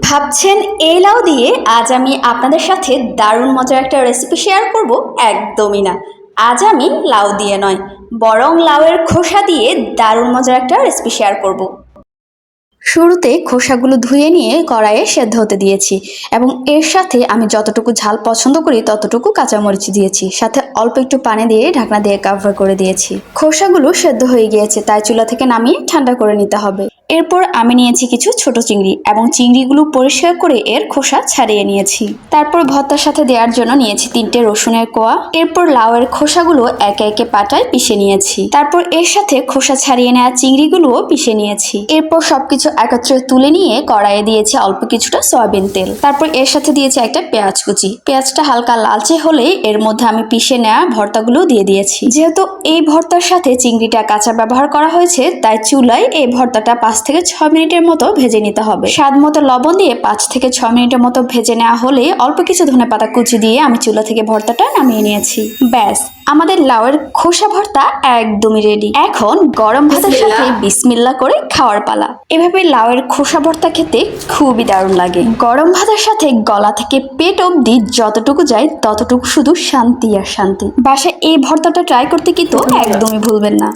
ভাবছেন এই লাউ দিয়ে আজ আমি আপনাদের সাথে দারুণ মজার একটা রেসিপি শেয়ার করব? একদমই না। আজ আমি লাউ দিয়ে নয়, বরং লাউয়ের খোসা দিয়ে দারুণ মজার একটা রেসিপি শেয়ার করব। শুরুতে খোসাগুলো ধুয়ে নিয়ে কড়াইয়ে সেদ্ধ হতে দিয়েছি এবং এর সাথে আমি যতটুকু ঝাল পছন্দ করি ততটুকু কাঁচামরিচ দিয়েছি, সাথে অল্প একটু পানি দিয়ে ঢাকনা দিয়ে কভার করে দিয়েছি। খোসাগুলো সেদ্ধ হয়ে গিয়েছে, তাই চুলা থেকে নামিয়ে ঠান্ডা করে নিতে হবে। এরপর আমি নিয়েছি কিছু ছোট চিংড়ি এবং চিংড়িগুলো পরিষ্কার করে এর খোসা ছাড়িয়ে নিয়েছি। তারপর ভর্তার সাথে দেওয়ার জন্য নিয়েছি 3টে রসুনের কোয়া। এরপর লাউয়ের খোসাগুলো একে একে পাটায় পিষে নিয়েছি। তারপর এর সাথে খোসা ছাড়িয়ে নেওয়া চিংড়িগুলোও পিষে নিয়েছি। এরপর সবকিছু একত্রে তুলে নিয়ে কড়াইয়ে দিয়েছি অল্প কিছুটা সয়াবিন তেল। তারপর এর সাথে দিয়েছি একটা পেঁয়াজ কুচি। পেঁয়াজটা হালকা লালচে হলে এর মধ্যে আমি পিষে নেওয়া ভর্তাগুলো দিয়ে দিয়েছি। যেহেতু এই ভর্তার সাথে চিংড়িটা কাঁচা ব্যবহার করা হয়েছে, তাই চুলায় এই ভর্তাটা 5 থেকে 6 মিনিটের মতো ভেজে নিতে হবে। স্বাদ মতো লবণ দিয়ে 5 থেকে 6 মিনিটের মতো ভেজে নেওয়া হলে অল্প কিছু ধনেপাতা কুচি দিয়ে আমি চুলা থেকে ভর্তাটা নামিয়ে নিয়েছি। ব্যাস, আমাদের লাউয়ের খোসা ভর্তা একদমই রেডি। এখন গরম ভাতের সাথে বিসমিল্লাহ করে খাওয়ার পালা। এভাবে লাউয়ের খোসা ভর্তা খেতে খুবই দারুণ লাগে। গরম ভাতের সাথে গলা থেকে পেট অবধি যতটুকু যায় ততটুকু শুধু শান্তি আর শান্তি। বাসায় এই ভর্তাটা ট্রাই করতে কিন্তু একদমই ভুলবেন না।